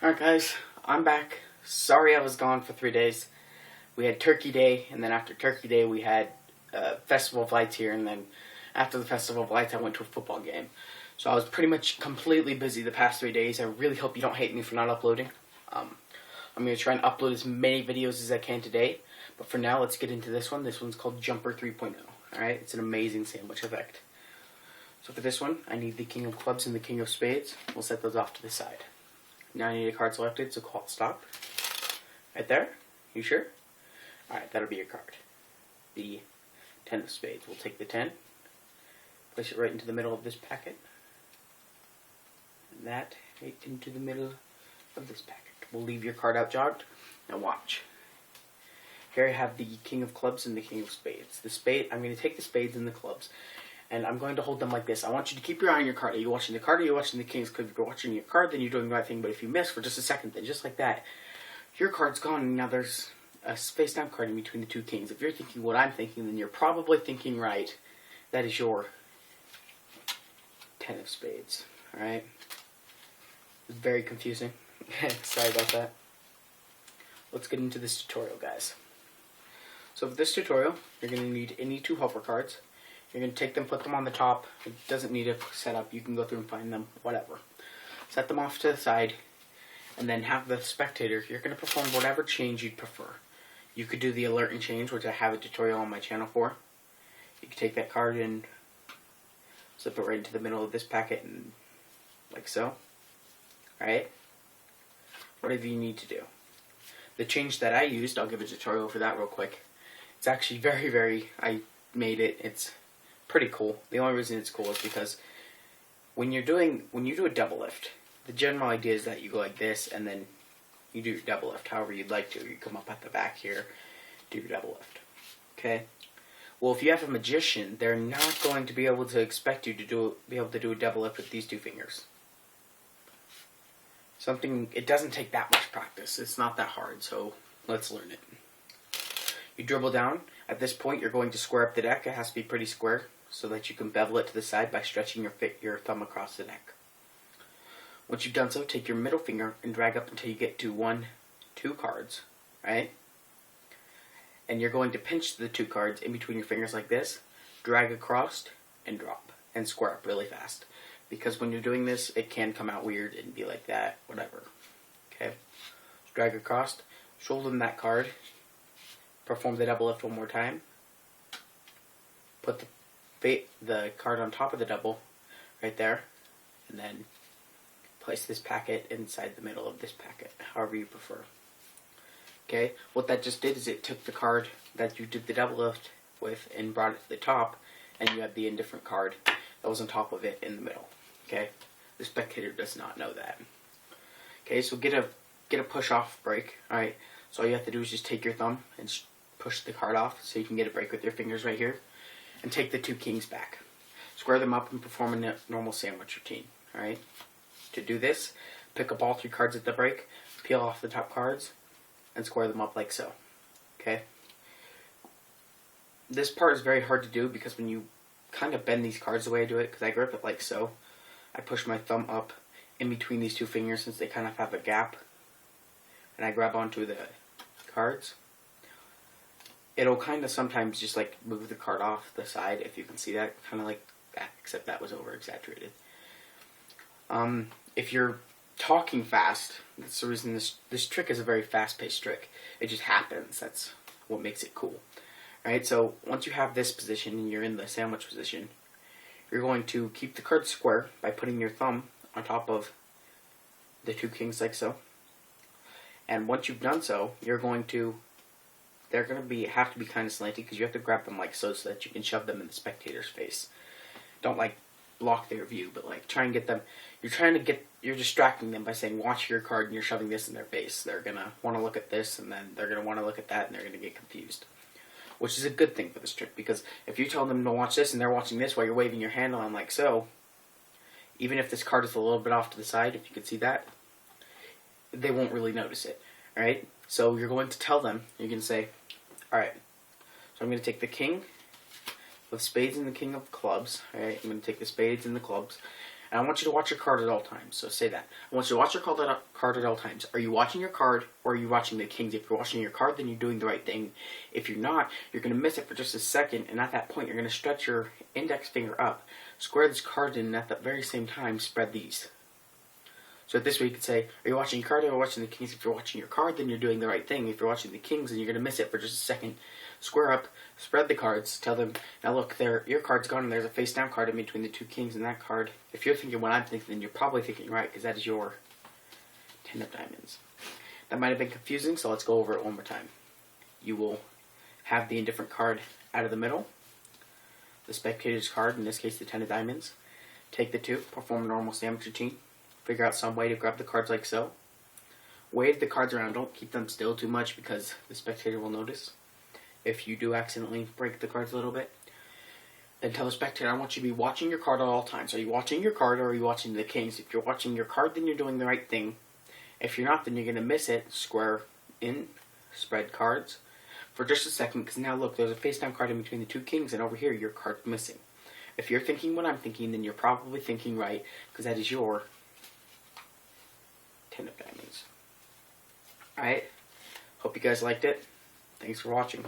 Alright guys, I'm back. Sorry I was gone for 3 days. We had Turkey Day, and then after Turkey Day we had Festival of Lights here, and then after the Festival of Lights I went to a football game. So I was pretty much completely busy the past 3 days. I really hope you don't hate me for not uploading. I'm going to try and upload as many videos as I can today, but for now let's get into this one. This one's called Jumper 3.0. Alright, it's an amazing sandwich effect. So for this one, I need the King of Clubs and the King of Spades. We'll set those off to the side. Now I need a card selected, so call stop. Right there. You sure? Alright, that'll be your card. The 10 of Spades. We'll take the 10, place it right into the middle of this packet, and that right into the middle of this packet. We'll leave your card out jogged. Now watch. Here I have the King of Clubs and the King of Spades. I'm going to take the spades and the clubs, and I'm going to hold them like this. I want you to keep your eye on your card. Are you watching the card or are you watching the Kings? Because if you're watching your card, then you're doing the right thing. But if you miss for just a second, then just like that, your card's gone, and now there's a face-down card in between the two Kings. If you're thinking what I'm thinking, then you're probably thinking right. That is your 10 of Spades. Alright? It's very confusing. Sorry about that. Let's get into this tutorial, guys. So for this tutorial, you're going to need any two helper cards. You're going to take them, put them on the top. It doesn't need a setup. You can go through and find them, whatever. Set them off to the side, and then have the spectator. You're going to perform whatever change you'd prefer. You could do the alert and change, which I have a tutorial on my channel for. You could take that card and slip it right into the middle of this packet, and like so. Alright? Whatever you need to do. The change that I used, I'll give a tutorial for that real quick. It's actually I made it. It's pretty cool. The only reason it's cool is because when you do a double lift, the general idea is that you go like this and then you do your double lift however you'd like to. You come up at the back here, do your double lift. Okay? Well, if you have a magician, they're not going to be able to expect you to be able to do a double lift with these two fingers. It doesn't take that much practice. It's not that hard, so let's learn it. You dribble down. At this point, you're going to square up the deck. It has to be pretty square so that you can bevel it to the side by stretching your thumb across the deck. Once you've done so, take your middle finger and drag up until you get to 2 cards, right? And you're going to pinch the 2 cards in between your fingers like this, drag across, and drop, and square up really fast. Because when you're doing this, it can come out weird and be like that, whatever. Okay? Drag across, shoulder that card, perform the double lift one more time, put the card on top of the double, right there, and then place this packet inside the middle of this packet, however you prefer. Okay? What that just did is it took the card that you did the double lift with and brought it to the top, and you had the indifferent card that was on top of it in the middle. Okay? The spectator does not know that. Okay, so get a push off break. Alright, so all you have to do is just take your thumb and push the card off so you can get a break with your fingers right here. And take the 2 kings back. Square them up and perform a normal sandwich routine. Alright? To do this, pick up all 3 cards at the break, peel off the top cards, and square them up like so. Okay? This part is very hard to do because when you kind of bend these cards the way I do it, because I grip it like so, I push my thumb up in between these 2 fingers since they kind of have a gap, and I grab onto the cards. It'll kind of sometimes just like move the card off the side, if you can see that, kind of like that, except that was over exaggerated. If you're talking fast, that's the reason this trick is a very fast-paced trick. It just happens. That's what makes it cool. Alright, so once you have this position and you're in the sandwich position, you're going to keep the card square by putting your thumb on top of the 2 kings like so. And once you've done so, they're going to have to be kind of slanty because you have to grab them like so that you can shove them in the spectator's face. Don't like block their view, but like try and get them. You're distracting them by saying watch your card and you're shoving this in their face. They're gonna want to look at this and then they're gonna want to look at that and they're gonna get confused. Which is a good thing for this trick because if you tell them to watch this and they're watching this while you're waving your hand on like so, even if this card is a little bit off to the side, if you can see that, they won't really notice it. Alright? So you're going to tell them, you're going to say, alright, so I'm going to take the king of spades and the king of clubs. Alright, I'm going to take the spades and the clubs. And I want you to watch your card at all times. So say that. I want you to watch your card at all times. Are you watching your card or are you watching the kings? If you're watching your card, then you're doing the right thing. If you're not, you're going to miss it for just a second. And at that point, you're going to stretch your index finger up, square this card in, and at the very same time, spread these. So this way you could say, are you watching your card or are you watching the kings? If you're watching your card, then you're doing the right thing. If you're watching the kings, then you're going to miss it for just a second. Square up, spread the cards, tell them, now look, your card's gone and there's a face down card in between the two kings and that card. If you're thinking what I'm thinking, then you're probably thinking right, because that is your 10 of diamonds. That might have been confusing, so let's go over it one more time. You will have the indifferent card out of the middle, the spectator's card, in this case the 10 of diamonds. Take the two, perform a normal sandwich routine. Figure out some way to grab the cards like so. Wave the cards around. Don't keep them still too much because the spectator will notice if you do accidentally break the cards a little bit. Then tell the spectator, I want you to be watching your card at all times. Are you watching your card or are you watching the kings? If you're watching your card, then you're doing the right thing. If you're not, then you're going to miss it. Square in, spread cards for just a second, because now look, there's a face down card in between the two kings, and over here your card's missing. If you're thinking what I'm thinking, then you're probably thinking right, because that is your 10 of diamonds. Alright, hope you guys liked it. Thanks for watching.